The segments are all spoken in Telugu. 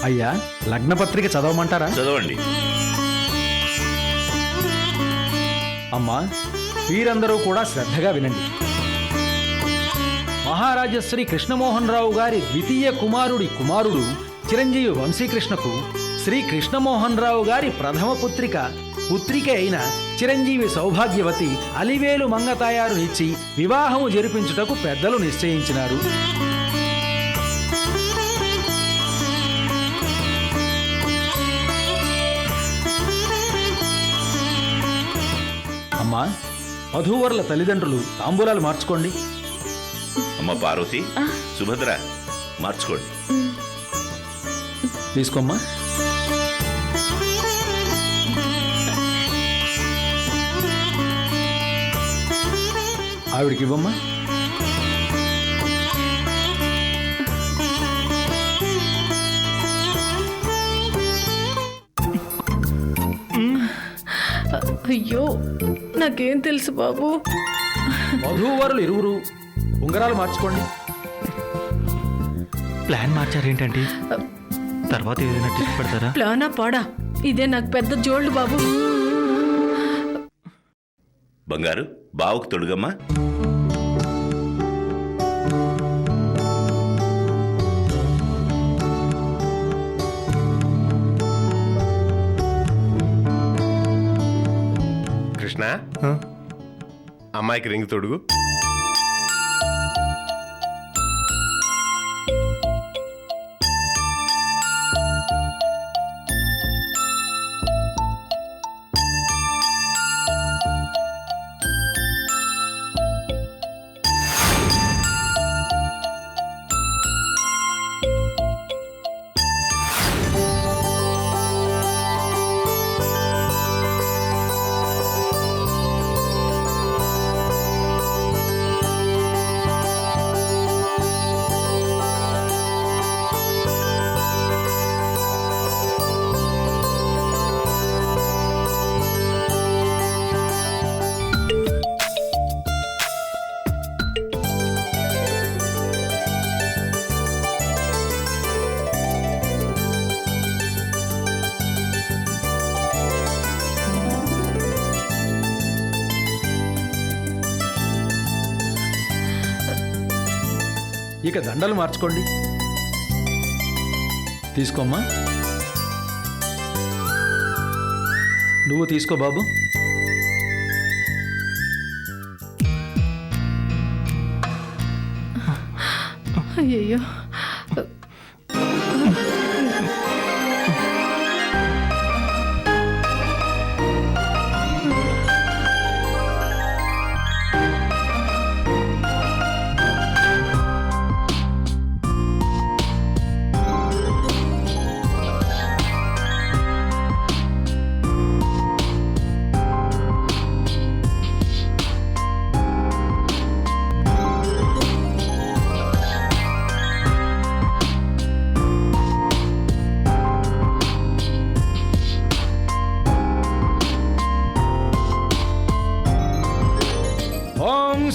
అయ్యా, లగ్నపత్రిక చదవమంటారా? చదవండి. అమ్మా, వీరందరూ కూడా శ్రద్ధగా వినండి. మహారాజశ్రీ కృష్ణమోహన్ రావు గారి ద్వితీయ కుమారుడు చిరంజీవి వంశీకృష్ణకు శ్రీ కృష్ణమోహన్ రావు గారి ప్రథమ పుత్రిక అయిన చిరంజీవి సౌభాగ్యవతి అలివేలు మంగతాయారునిచ్చి వివాహము జరిపించుటకు పెద్దలు నిశ్చయించినారు. అమ్మా, వధూవరుల తల్లిదండ్రులు తాంబూలాలు మార్చుకోండి. అమ్మ పార్వతి, సుభద్ర మార్చుకోండి. తీసుకోమ్మా. ఆవిడికి ఇవ్వమ్మా. అయ్యో, నాకేం తెలుసు బాబు. వధూవరులు ఇరువురు ఉంగరాలు మార్చుకోండి. ప్లాన్ మార్చారేంటండి? తర్వాత ఏదైనా టిప్ పెడతారా? ప్లానా పాడా, ఇదే నాకు పెద్ద జోళ్ళు బాబు. బంగారు, బావుకు తొడుగమ్మా. కృష్ణ, అమ్మాయికి రింగ్ తొడుగు. ఇక దండలు మార్చుకోండి. తీసుకోమ్మా. నువ్వు తీసుకో బాబు. అయ్యయ్యో,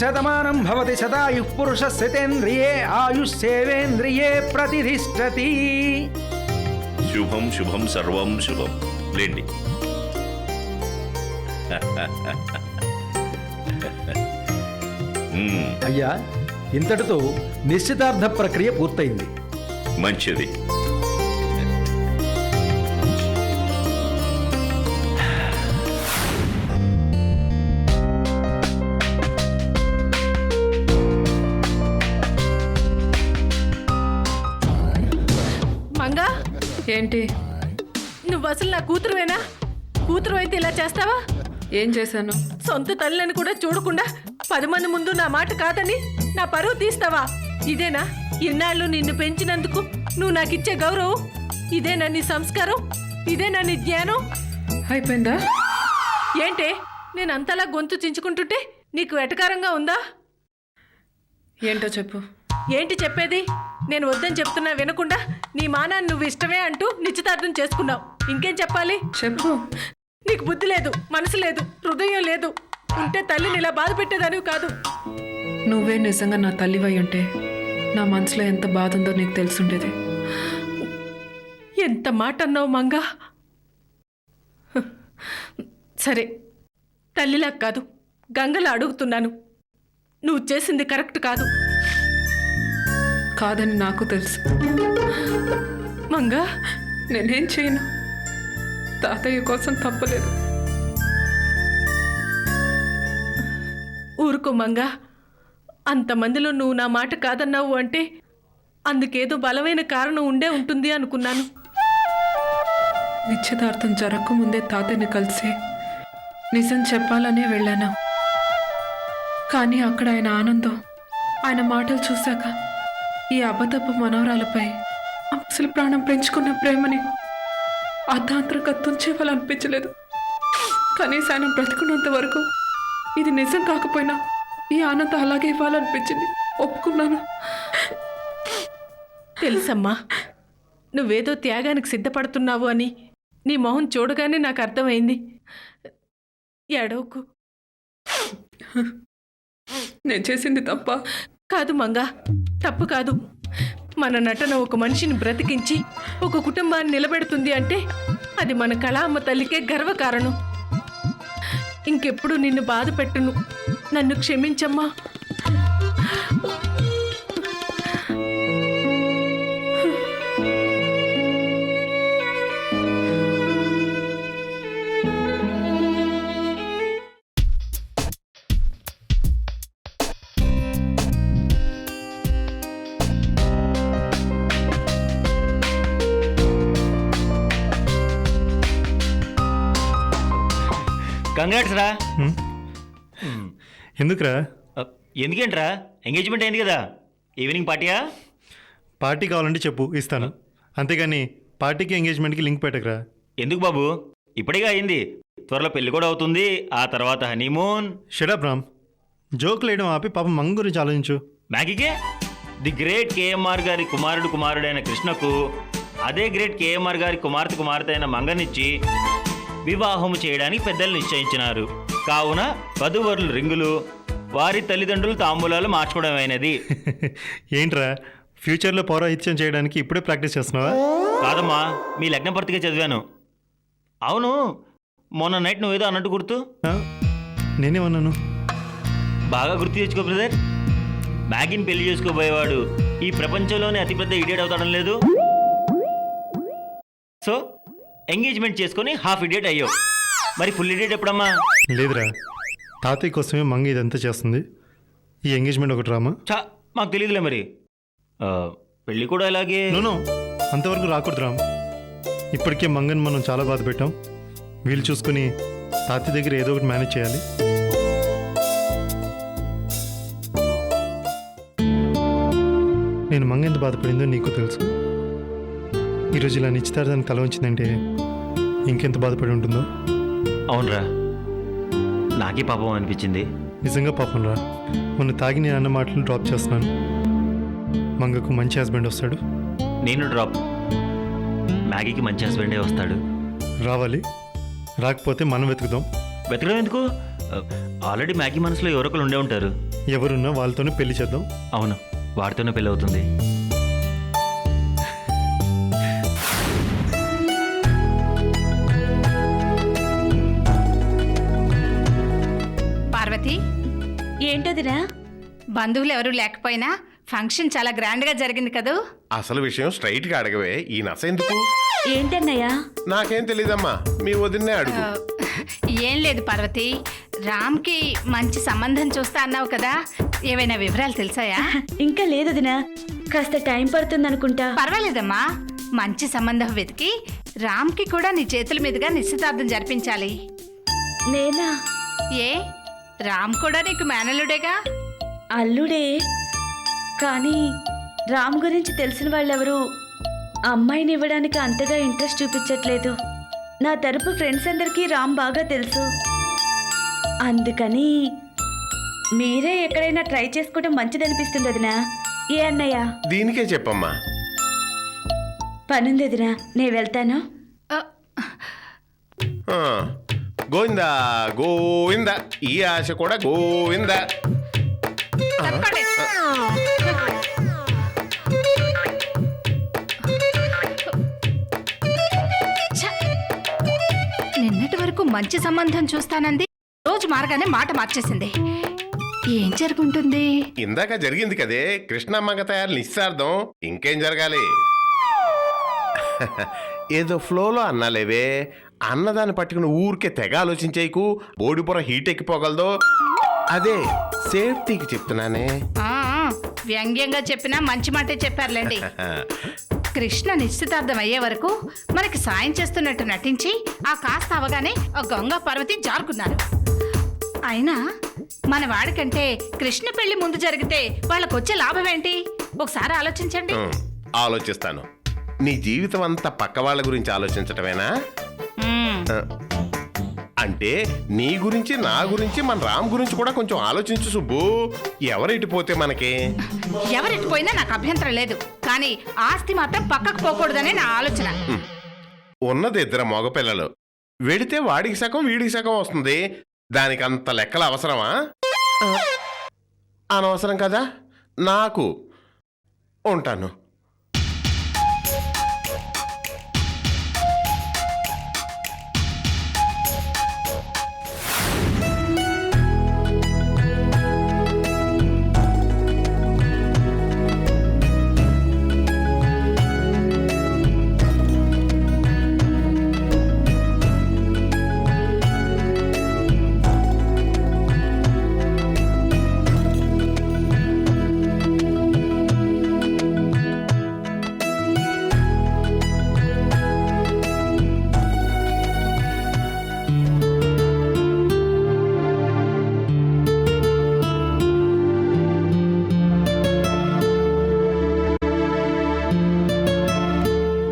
శతమానం భవతి శతాయుః పురుష శతేంద్రియే ఆయుష్సేవేంద్రియే ప్రతిష్టతి. శుభం శుభం సర్వం శుభం. లేండి. అయ్యా, ఇంతటితో నిశ్చితార్థ ప్రక్రియ పూర్తయింది. మంచిది. మంగా, ఏంటి? నువ్వు అసలు నా కూతురువేనా? కూతురు అయితే ఇలా చేస్తావా? ఏం చేశాను? సొంత తల్లిని కూడా చూడకుండా 10 మంది ముందు నా మాట కాదని నా పరువు తీస్తావా? ఇదేనా ఇన్నాళ్ళు నిన్ను పెంచినందుకు నువ్వు నాకిచ్చే గౌరవం? ఇదేనా నీ సంస్కారం? ఇదేనా నీ జ్ఞానం? అయిపోయిందా? ఏంటే, నేను అంతలా గొంతు చించుకుంటుంటే నీకు వెటకారంగా ఉందా? ఏంటో చెప్పు. ఏంటి చెప్పేది? నేను వద్దని చెప్తున్నా వినకుండా నీ మానాన్ని నువ్వు ఇష్టమే అంటూ నిశ్చితార్థం చేసుకున్నావు. ఇంకేం చెప్పాలి? చెప్పు. నీకు బుద్ధి లేదు, మనసు లేదు, హృదయం లేదు. ఉంటే తల్లిని ఇలా బాధ పెట్టేదానివి కాదు. నువ్వే నిజంగా నా తల్లివై ఉంటే నా మనసులో ఎంత బాధ ఉందో నీకు తెలుసుండేది. ఎంత మాట అన్నావు మంగా. సరే, తల్లిలా కాదు, గంగలా అడుగుతున్నాను. నువ్వు చేసింది కరెక్ట్ కాదు. కాదని నాకు తెలుసు. మంగా, నేనేం చేయను. తాతయ్య కోసం తప్పలేదు. ఊరుకో మంగా. అంతమందిలో నువ్వు నా మాట కాదన్నావు అంటే అందుకేదో బలమైన కారణం ఉండే ఉంటుంది అనుకున్నాను. నిశ్చితార్థం జరగకముందే తాతయ్యని కలిసి నిజం చెప్పాలనే వెళ్ళాను. కానీ అక్కడ ఆయన ఆనందం, ఆయన మాటలు చూశాక ఈ అబద్ధపు మనవరాలపై అసలు ప్రాణం పెంచుకున్న ప్రేమని అర్ధాంతరంగా తుంచేవాలనిపించలేదు. కనీసం ఆయన బ్రతుకున్నంత వరకు ఇది నిజం కాకపోయినా ఈ ఆనందం అలాగే ఇవ్వాలనిపించింది. ఒప్పుకున్నాను. తెలుసమ్మా, నువ్వేదో త్యాగానికి సిద్ధపడుతున్నావు అని నీ మొహం చూడగానే నాకు అర్థమైంది. ఏడవకు. నేను చేసింది తప్ప కాదు మంగా, తప్పు కాదు. మన నటన ఒక మనిషిని బ్రతికించి ఒక కుటుంబాన్ని నిలబెడుతుంది అంటే అది మన కళామ్మ తల్లికే గర్వకారణం. ఇంకెప్పుడు నిన్ను బాధ పెట్టును. నన్ను క్షమించమ్మా. కంగ్రాట్స్ రా. ఎందుకురా? ఎందుకేంట్రా, ఎంగేజ్మెంట్ అయింది కదా, ఈవినింగ్ పార్టీయా? పార్టీ కావాలంటే చెప్పు, ఇస్తాను. అంతేగాని పార్టీకి ఎంగేజ్మెంట్కి లింక్ పెట్టకరా. ఎందుకు బాబు, ఇప్పటికే అయింది, త్వరలో పెళ్లి కూడా అవుతుంది, ఆ తర్వాత హనీమూన్. షడప్ రామ్, జోకులు వేయడం ఆపి పాపం మంగ గురించి ఆలోచించు. మ్యాగీకే ది గ్రేట్ కేఎంఆర్ గారి కుమారుడైన కృష్ణకు అదే గ్రేట్ కేఎంఆర్ గారి కుమార్తె అయిన మంగనిచ్చి వివాహము చేయడానికి పెద్దలు నిశ్చయించినారు. కావున వధూవరులు రింగులు, వారి తల్లిదండ్రులు తాంబూలాలు మార్చుకోవడమైనది. ఏంట్రా, ఫ్యూచర్లో పౌరాహిత్యం చేయడానికి ఇప్పుడే ప్రాక్టీస్ చేస్తున్నావా? కాదమ్మా, మీ లగ్న పత్రిక చదివాను. అవును, మొన్న నైట్ నువ్వేదో అన్నట్టు గుర్తు. నేనేమన్నాను? బాగా గుర్తు తెచ్చుకో బ్రదర్. మ్యాగీని పెళ్లి చేసుకోబోయేవాడు ఈ ప్రపంచంలోనే అతిపెద్ద ఇడియట్ అవుతాడం లేదు. సో ఎంగేజ్మెంట్ చేసుకొని హాఫ్ ఇడియట్ అయ్యావు, మరి ఫుల్ ఇడియట్ ఎప్పుడమ్మా? లేదురా, తాతయ్య కోసమే మంగ ఇదంతా చేస్తుంది. ఈ ఎంగేజ్మెంట్ ఒక డ్రామా. మాకు తెలియదులే మరి. పెళ్ళి కూడా ఇలాగే. నో, అంతవరకు రాకూడదు రామ్. ఇప్పటికే మంగని మనం చాలా బాధ పెట్టాం. వీళ్ళు చూసుకుని తాతయ్య దగ్గర ఏదో ఒకటి మేనేజ్ చేయాలి. నేను మంగ ఎంత బాధపడిందో నీకు తెలుసు. ఈరోజు ఇలా నిశ్చితార్థాన్ని తల ఉంచిందంటే ఇంకెంత బాధపడి ఉంటుందో. అవునరా, నాకే పాపం అనిపించింది. నిజంగా పాపం రా. మొన్న తాగి నేను అన్న మాటలు డ్రాప్ చేస్తున్నాను. మంగకు మంచి హస్బెండ్ వస్తాడు. నేను డ్రాప్, మ్యాగీకి మంచి హస్బెండే వస్తాడు. రావాలి, రాకపోతే మనం వెతుకుదాం. వెతకడం ఎందుకు, ఆల్రెడీ మ్యాగీ మనసులో ఎవరొకరు ఉండే ఉంటారు. ఎవరున్నా వాళ్ళతోనే పెళ్లి చేద్దాం. అవును, వాడితోనే పెళ్ళి అవుతుంది. పార్వతి, ఏంటదిరా? బంధువులు ఎవరు లేకపోయినా ఫంక్షన్ చాలా గ్రాండ్గా జరిగింది కదూ. అసలు విషయం స్ట్రైట్గా అడగవే, ఈ నస ఎందుకు? ఏంటన్నయ్యా? నాకేం తెలీదమ్మా, మీ వదిన్నే అడుగు. ఏం లేదు పార్వతి, రామ్కి మంచి సంబంధం చూస్తా అన్నావు కదా, ఏవైనా వివరాలు తెలుసాయా? ఇంకా లేదదినా, కాస్త టైం పడుతుందనుకుంటా. పర్వాలేదమ్మా, మంచి సంబంధం వెతికి రామ్కి కూడా నీ చేతుల మీదుగా నిశ్చితార్థం జరిపించాలి. నేనా? ఏ, రామ్ కూడా నీకు మేనల్లుడేగా. అల్లుడే, కానీ రామ్ గురించి తెలిసిన వాళ్ళెవరూ అమ్మాయిని ఇవ్వడానికి అంతగా ఇంట్రెస్ట్ చూపించట్లేదు. నా తరపు ఫ్రెండ్స్ అందరికీ రామ్ బాగా తెలుసు. అందుకని మీరే ఎక్కడైనా ట్రై చేసుకోవడం మంచిదనిపిస్తుంది వదినా. ఏ అన్నయ్య? దీనికే చెప్పమ్మా. పనుంది వదినా, నేను వెళ్తాను. ఆ, గోవిందా గోవిందా ఈ ఆశ కూడా గోవిందా. తప్పండి. ఛ! నిన్నటి వరకు మంచి సంబంధం చూస్తానంది రోజు మారగానే మాట మార్చేసింది. ఏం జరుగుంటుంది? ఇందాక జరిగింది కదే కృష్ణమ్మ తయారు నిశ్చార్థం. ఇంకేం జరగాలి? ఏదో ఫ్లోలో అన్నాలేవే, అన్నదాన్ని పట్టుకుని ఊరికే తెగ ఆలోచించేయకు. బోడిపుర హీట్ ఎక్కిపోగలదు. అదే సేఫ్టీకి చెప్తున్నానే. ఆ, వ్యంగ్యంగా చెప్పినా మంచి మాటే చెప్పారులేండి. కృష్ణ నిశ్చితార్థం అయ్యే వరకు మనకి సాయం చేస్తున్నట్టు నటించి ఆ కాస్త అవగానే ఆ గంగా పార్వతి జారుకున్నారు. అయినా మన వాడికంటే కృష్ణ పెళ్లి ముందు జరిగితే వాళ్ళకొచ్చే లాభం ఏంటి? ఒకసారి ఆలోచించండి. ఆలోచిస్తాను. నీ జీవితం అంతా పక్క వాళ్ళ గురించి ఆలోచించటమేనా? అంటే నీ గురించి, నా గురించి, మన రామ్ గురించి కూడా కొంచెం ఆలోచించు సుబ్బు. ఎవరెటు పోతే మనకి? ఎవరెటు పోయినా నాకు అభ్యంతరం లేదు, కానీ ఆస్తి మాత్రం పక్కకు పోకూడదనే నా ఆలోచన. ఉన్నది 2 మగపిల్లలు. వెడితే వాడికి సగం వీడికి సగం వస్తుంది. దానికి అంత లెక్కల అవసరమా? అనవసరం కదా. నాకు ఉంటాను.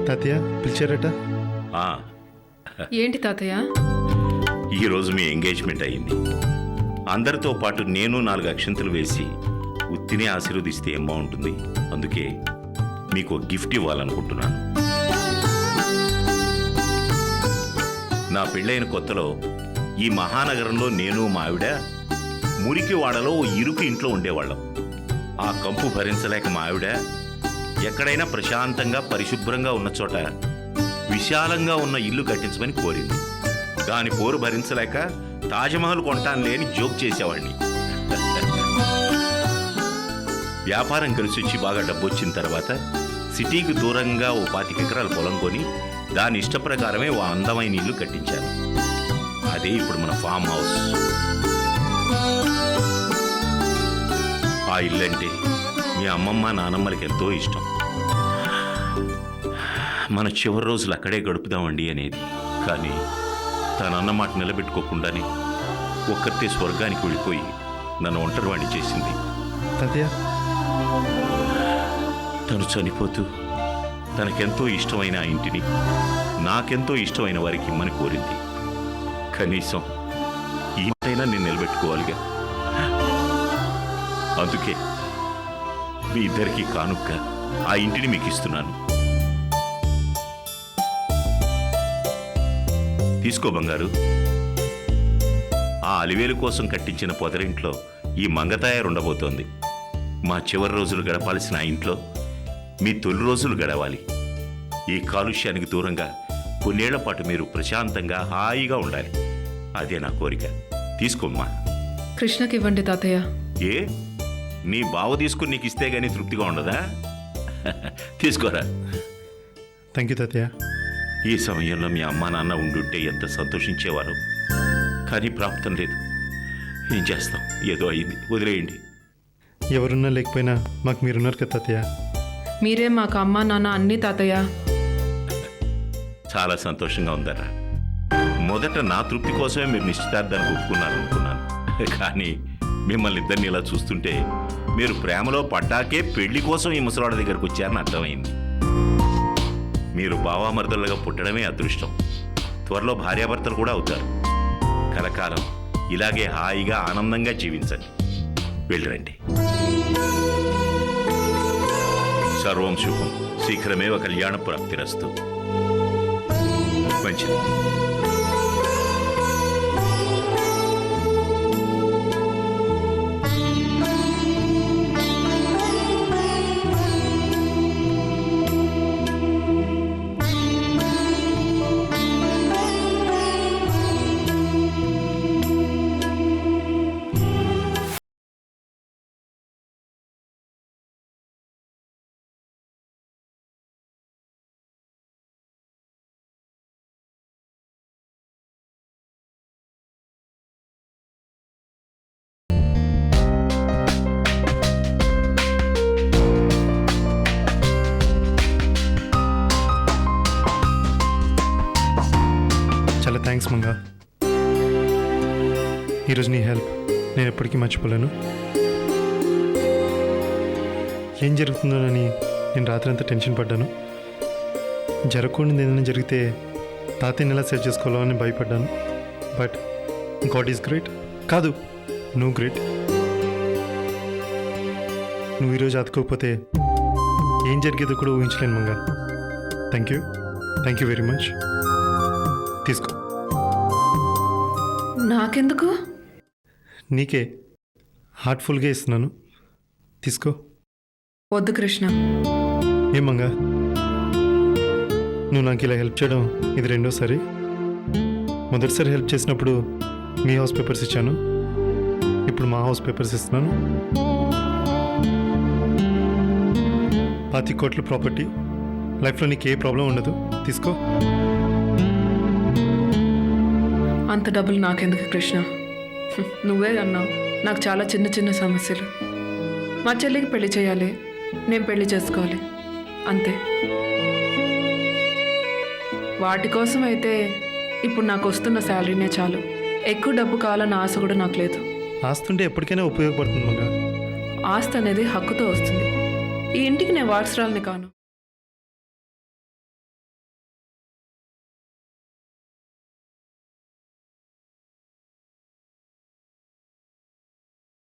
తాతయ్య పిలిచారట? ఆ, ఏంటి తాతయ్య? ఈరోజు మీ ఎంగేజ్మెంట్ అయింది. అందరితో పాటు నేను 4 అక్షంతలు వేసి ఉత్తిని ఆశీర్వదిస్తే ఏం బాగుంటుంది. అందుకే మీకు గిఫ్ట్ ఇవ్వాలనుకుంటున్నాను. నా పెళ్ళైన కొత్తలో ఈ మహానగరంలో నేను మా ఆవిడ మురికి వాడలో ఓ ఇరుకు ఇంట్లో ఉండేవాళ్ళం. ఆ కంపు భరించలేక మా ఆవిడ ఎక్కడైనా ప్రశాంతంగా పరిశుభ్రంగా ఉన్న చోట విశాలంగా ఉన్న ఇల్లు కట్టించమని కోరింది. దాని పోరు భరించలేక తాజ్మహల్ కొంటాను లేని జోక్ చేసేవాడిని. వ్యాపారం కలిసి వచ్చి బాగా డబ్బొచ్చిన తర్వాత సిటీకి దూరంగా ఓ 25 ఎకరాల పొలం కొని దాని ఇష్ట ప్రకారమే ఓ అందమైన ఇల్లు కట్టించాను. అదే ఇప్పుడు మన ఫామ్ హౌస్. ఆ ఇల్లు అంటే మీ అమ్మమ్మ నానమ్మలకి ఎంతో ఇష్టం. మన చివరి రోజులు అక్కడే గడుపుదామండి అనేది. కానీ తన అన్నమాట నిలబెట్టుకోకుండానే ఒక్కతే స్వర్గానికి వెళ్ళిపోయి నన్ను ఒంటరివాణ్ణి చేసింది. తాతయ్య తను చనిపోతూ తనకెంతో ఇష్టమైన ఆ ఇంటిని నాకెంతో ఇష్టమైన వారికి ఇమ్మని కోరింది. కనీసం ఈ ఇంటైనా నేను నిలబెట్టుకోవాలిగా. అందుకే మీ ఇద్దరికీ కానుక్క ఆ ఇంటిని మీకు ఇస్తున్నాను. తీసుకో బంగారు. ఆ అలివేలు కోసం కట్టించిన పొదరింట్లో ఈ మంగతాయారు ఉండబోతోంది. మా చివరి రోజులు గడపాల్సిన ఆ ఇంట్లో మీ తొలి రోజులు గడవాలి. ఈ కాలుష్యానికి దూరంగా కొన్నేళ్ల పాటు మీరు ప్రశాంతంగా హాయిగా ఉండాలి. అదే నా కోరిక. తీసుకోమ్మా. కృష్ణకి ఇవ్వండి తాతయ్య. ఏ నీ బావ తీసుకుని నీకు ఇస్తే గానీ తృప్తిగా ఉండదా? తీసుకోరా. థ్యాంక్ యూ తాతయ్య. ఈ సమయంలో మీ అమ్మా నాన్న ఉండుంటే ఎంత సంతోషించేవారు. కానీ ప్రాప్తం లేదు. ఏం చేస్తాం, ఏదో అయింది, వదిలేయండి. ఎవరున్నా లేకపోయినా మాకు మీరున్నారు కదా తాతయ్య. మీరే మాకు అమ్మ నాన్న అన్నీ తాతయ్య. చాలా సంతోషంగా ఉందరా. మొదట నా తృప్తి కోసమే మీరు నిశ్చితార్థానికి ఒప్పుకున్నారనుకున్నాను. కానీ మిమ్మల్ని ఇద్దరిని ఇలా చూస్తుంటే మీరు ప్రేమలో పడ్డాకే పెళ్లి కోసం ఈ ముసలాడ దగ్గరకు వచ్చారని అర్థమైంది. మీరు బావామర్దలుగా పుట్టడమే అదృష్టం. త్వరలో భార్యాభర్తలు కూడా అవుతారు. కలకాలం ఇలాగే హాయిగా ఆనందంగా జీవించండి. వెళ్ళరండి. సర్వం శుభం. శీఘ్రమేవ కళ్యాణ ప్రాప్తిరస్తు. మంచిది. థ్యాంక్స్ మంగా. ఈరోజు నీ హెల్ప్ నేను ఎప్పటికీ మర్చిపోలేను. ఏం జరుగుతుందోనని నేను రాత్రి అంతా టెన్షన్ పడ్డాను. జరగకూడదు ఏదైనా జరిగితే తాతయ్యని ఎలా సెట్ చేసుకోవాలో అని భయపడ్డాను. But god is great. కాదు, నువ్వు గ్రేట్. నువ్వు ఈరోజు అతుకోకపోతే ఏం జరిగేదో కూడా ఊహించలేను మంగా. Thank you very much. తీసుకో. నాకెందుకు? నీకే హార్ట్ఫుల్గా ఇస్తున్నాను, తీసుకో. వద్దు కృష్ణ. ఏమంగా, నువ్వు నాకు ఇలా హెల్ప్ చేయడం ఇది రెండోసారి. మొదటిసారి హెల్ప్ చేసినప్పుడు మీ హౌస్ పేపర్స్ ఇచ్చాను, ఇప్పుడు మా హౌస్ పేపర్స్ ఇస్తున్నాను. 25 కోట్ల ప్రాపర్టీ, లైఫ్లో నీకు ఏ ప్రాబ్లం ఉండదు, తీసుకో. అంత డబ్బులు నాకెందుకు కృష్ణ? నువ్వే అన్నావు నాకు చాలా చిన్న చిన్న సమస్యలు. మా చెల్లికి పెళ్లి చేయాలి, నేను పెళ్లి చేసుకోవాలి, అంతే. వాటి కోసం అయితే ఇప్పుడు నాకు వస్తున్న శాలరీనే చాలు. ఎక్కువ డబ్బు కావాలన్న ఆశ కూడా నాకు లేదు. ఆస్తుంటే ఎప్పటికైనా ఉపయోగపడుతుంది మంగా. ఆస్తి అనేది హక్కుతో వస్తుంది. ఈ ఇంటికి నేను వారసురాలని కాను.